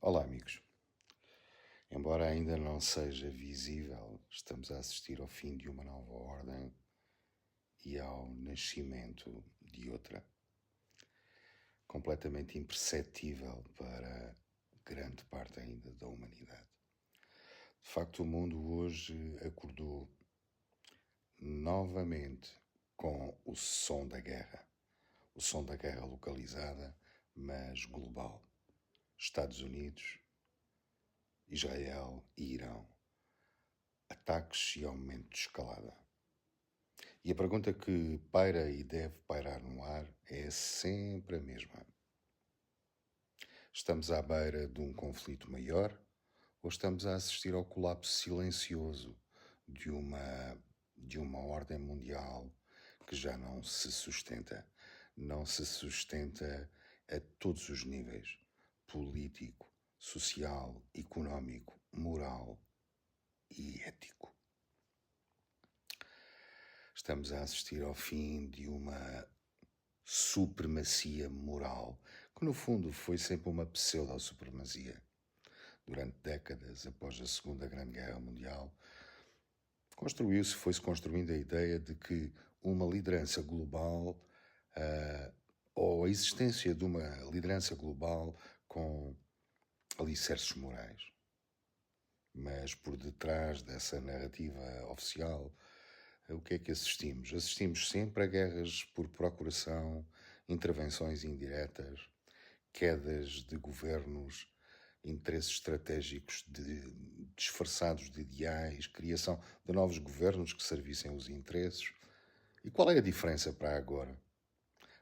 Olá, amigos. Embora ainda não seja visível, estamos a assistir ao fim de uma nova ordem e ao nascimento de outra, completamente imperceptível para grande parte ainda da humanidade. De facto, o mundo hoje acordou novamente com o som da guerra localizada, mas global. Estados Unidos, Israel e Irão. Ataques e aumento de escalada. E a pergunta que paira e deve pairar no ar é sempre a mesma. Estamos à beira de um conflito maior ou estamos a assistir ao colapso silencioso de uma ordem mundial que já não se sustenta? Não se sustenta a todos os níveis: político, social, económico, moral e ético. Estamos a assistir ao fim de uma supremacia moral, que no fundo foi sempre uma pseudo-supremacia. Durante décadas, após a Segunda Grande Guerra Mundial, foi-se construindo a ideia de que uma liderança global, ou a existência de uma liderança global com alicerces morais. Mas por detrás dessa narrativa oficial, o que é que assistimos? Assistimos sempre a guerras por procuração, intervenções indiretas, quedas de governos, interesses estratégicos disfarçados de ideais, criação de novos governos que servissem os interesses. E qual é a diferença para agora?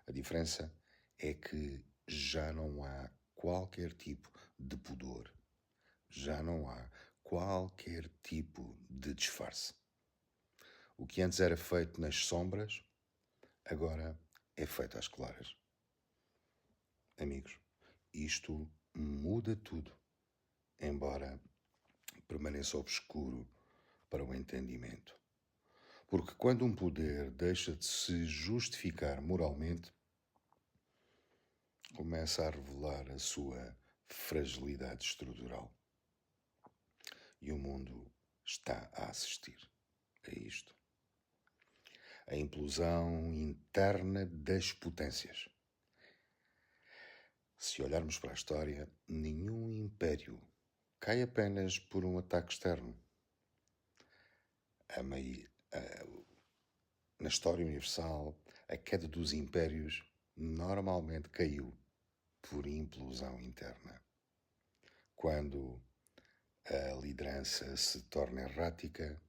A diferença é que já não há qualquer tipo de pudor, já não há qualquer tipo de disfarce. O que antes era feito nas sombras, agora é feito às claras. Amigos, isto muda tudo, embora permaneça obscuro para o entendimento. Porque quando um poder deixa de se justificar moralmente, começa a revelar a sua fragilidade estrutural. E o mundo está a assistir a isto. A implosão interna das potências. Se olharmos para a história, nenhum império cai apenas por um ataque externo. Na história universal, a queda dos impérios normalmente caiu por implosão interna. Quando a liderança se torna errática,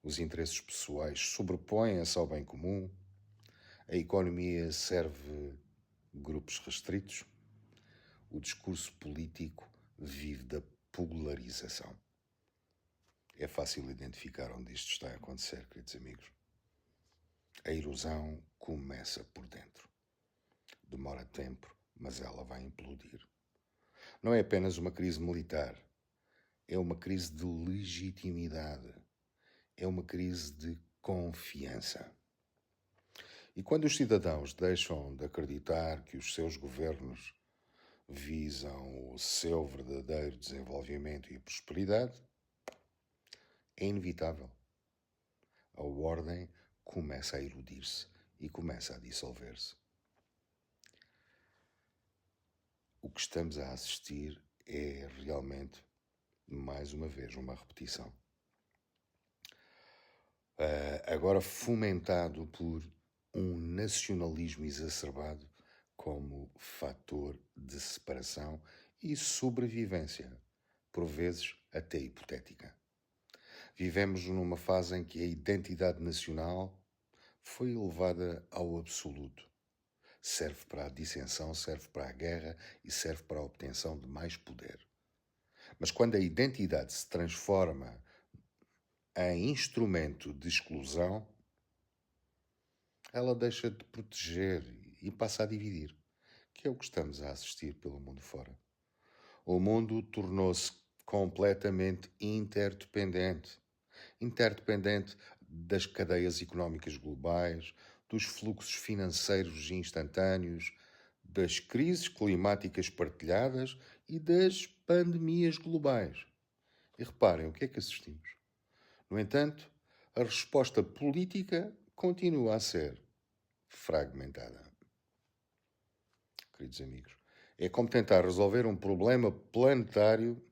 os interesses pessoais sobrepõem-se ao bem comum, a economia serve grupos restritos, o discurso político vive da polarização. É fácil identificar onde isto está a acontecer, queridos amigos. A erosão começa por dentro. Demora tempo, mas ela vai implodir. Não é apenas uma crise militar, é uma crise de legitimidade, é uma crise de confiança. E quando os cidadãos deixam de acreditar que os seus governos visam o seu verdadeiro desenvolvimento e prosperidade, é inevitável. A ordem começa a erudir-se e começa a dissolver-se. O que estamos a assistir é realmente, mais uma vez, uma repetição. Agora fomentado por um nacionalismo exacerbado como fator de separação e sobrevivência, por vezes até hipotética. Vivemos numa fase em que a identidade nacional foi elevada ao absoluto. Serve para a dissensão, serve para a guerra e serve para a obtenção de mais poder. Mas quando a identidade se transforma em instrumento de exclusão, ela deixa de proteger e passa a dividir, que é o que estamos a assistir pelo mundo fora. O mundo tornou-se completamente interdependente das cadeias económicas globais, dos fluxos financeiros instantâneos, das crises climáticas partilhadas e das pandemias globais. E reparem o que é que assistimos. No entanto, a resposta política continua a ser fragmentada. Queridos amigos, é como tentar resolver um problema planetário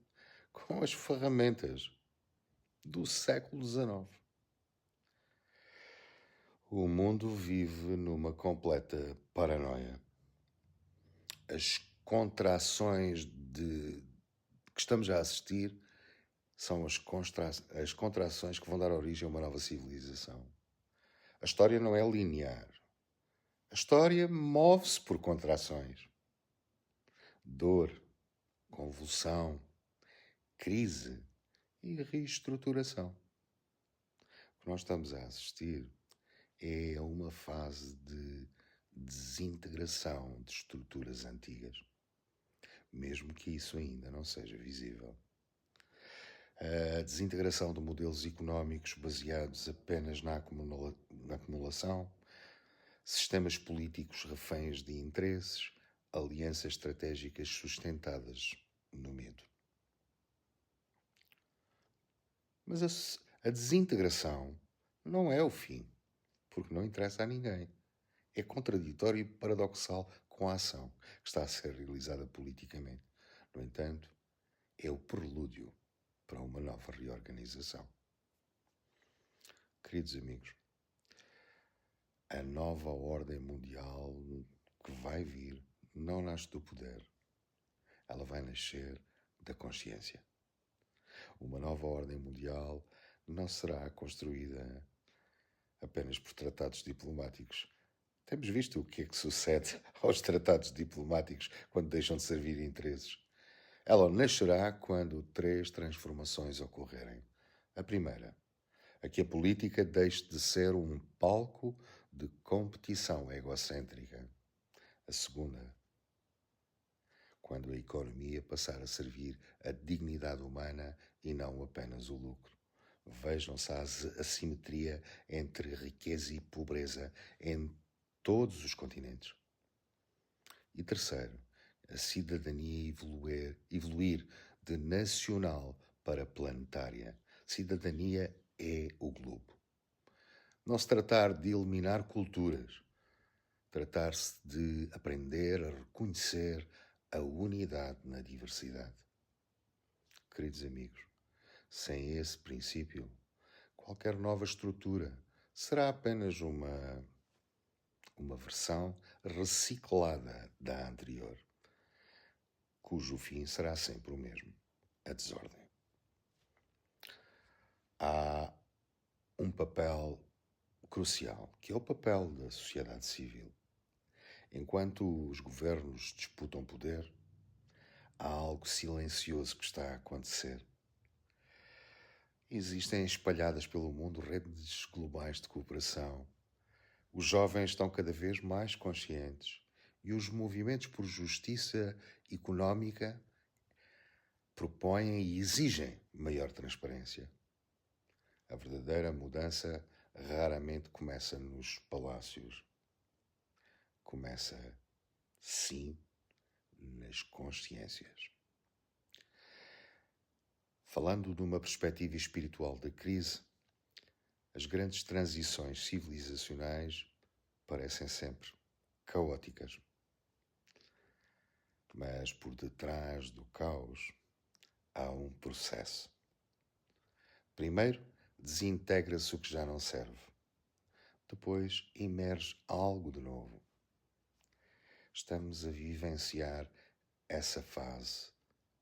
com as ferramentas do século XIX. O mundo vive numa completa paranoia. As contrações que estamos a assistir são as contrações que vão dar origem a uma nova civilização. A história não é linear. A história move-se por contrações. Dor, convulsão, crise e reestruturação. O que nós estamos a assistir é uma fase de desintegração de estruturas antigas, mesmo que isso ainda não seja visível. A desintegração de modelos económicos baseados apenas na acumulação, sistemas políticos reféns de interesses, alianças estratégicas sustentadas no medo. Mas a desintegração não é o fim, porque não interessa a ninguém. É contraditório e paradoxal com a ação que está a ser realizada politicamente. No entanto, é o prelúdio para uma nova reorganização. Queridos amigos, a nova ordem mundial que vai vir não nasce do poder. Ela vai nascer da consciência. Uma nova ordem mundial não será construída apenas por tratados diplomáticos. Temos visto o que é que sucede aos tratados diplomáticos quando deixam de servir interesses. Ela nascerá quando 3 transformações ocorrerem. A primeira, a que a política deixe de ser um palco de competição egocêntrica. A segunda, quando a economia passar a servir a dignidade humana e não apenas o lucro. Vejam-se a assimetria entre riqueza e pobreza em todos os continentes. E terceiro, a cidadania evoluir de nacional para planetária. Cidadania é o globo. Não se tratar de eliminar culturas, tratar-se de aprender a reconhecer a unidade na diversidade. Queridos amigos, sem esse princípio, qualquer nova estrutura será apenas uma versão reciclada da anterior, cujo fim será sempre o mesmo, a desordem. Há um papel crucial, que é o papel da sociedade civil. Enquanto os governos disputam poder, há algo silencioso que está a acontecer. Existem espalhadas pelo mundo redes globais de cooperação. Os jovens estão cada vez mais conscientes e os movimentos por justiça económica propõem e exigem maior transparência. A verdadeira mudança raramente começa nos palácios. Começa, sim, nas consciências. Falando de uma perspectiva espiritual da crise, as grandes transições civilizacionais parecem sempre caóticas. Mas por detrás do caos há um processo. Primeiro, desintegra-se o que já não serve. Depois, emerge algo de novo. Estamos a vivenciar essa fase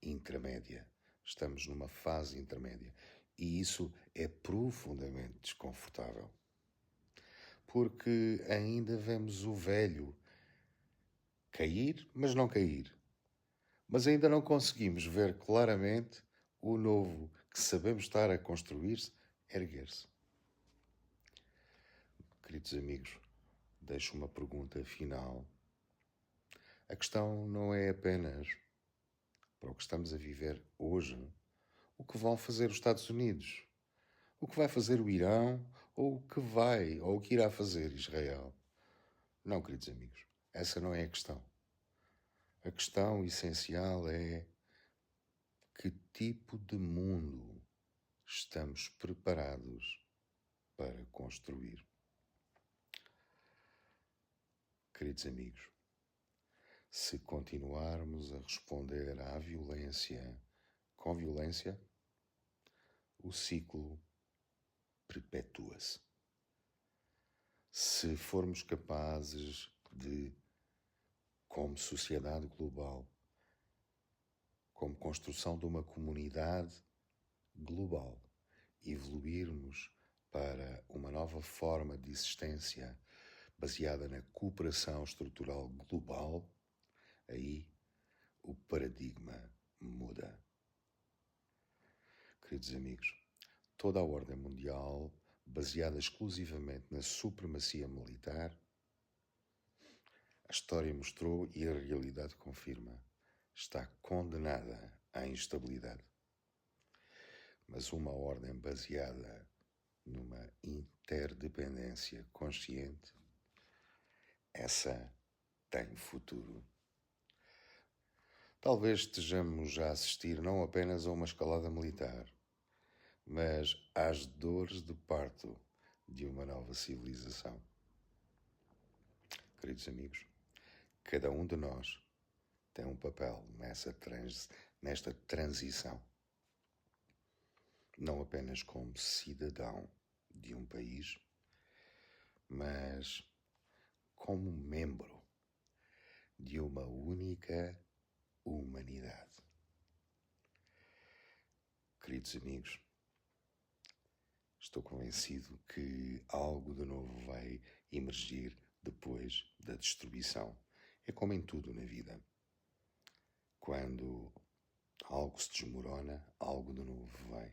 intermédia. Estamos numa fase intermédia. E isso é profundamente desconfortável. Porque ainda vemos o velho cair, mas não cair. Mas ainda não conseguimos ver claramente o novo que sabemos estar a construir-se, erguer-se. Queridos amigos, deixo uma pergunta final. A questão não é apenas, para o que estamos a viver hoje, o que vão fazer os Estados Unidos, o que vai fazer o Irão, ou o que irá fazer Israel. Não, queridos amigos, essa não é a questão. A questão essencial é Que tipo de mundo estamos preparados para construir? Queridos amigos, se continuarmos a responder à violência com violência, o ciclo perpetua-se. Se formos capazes de, como sociedade global, como construção de uma comunidade global, evoluirmos para uma nova forma de existência baseada na cooperação estrutural global, aí o paradigma muda. Queridos amigos, toda a ordem mundial, baseada exclusivamente na supremacia militar, a história mostrou e a realidade confirma, está condenada à instabilidade. Mas uma ordem baseada numa interdependência consciente, essa tem futuro. Talvez estejamos a assistir não apenas a uma escalada militar, mas às dores de parto de uma nova civilização. Queridos amigos, cada um de nós tem um papel nesta transição. Não apenas como cidadão de um país, mas como membro de uma única humanidade. Queridos amigos, estou convencido que algo de novo vai emergir depois da destruição. É como em tudo na vida. Quando algo se desmorona, algo de novo vem.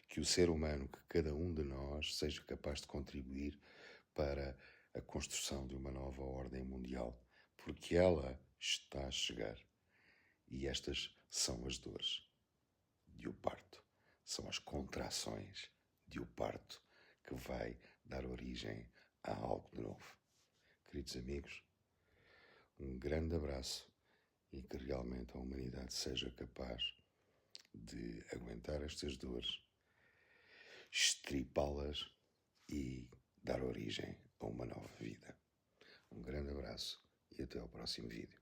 Que o ser humano, que cada um de nós seja capaz de contribuir para a construção de uma nova ordem mundial, porque ela está a chegar. E estas são as dores de o parto, são as contrações de o parto que vai dar origem a algo de novo. Queridos amigos, um grande abraço e que realmente a humanidade seja capaz de aguentar estas dores, estripá-las e dar origem a uma nova vida. Um grande abraço e até ao próximo vídeo.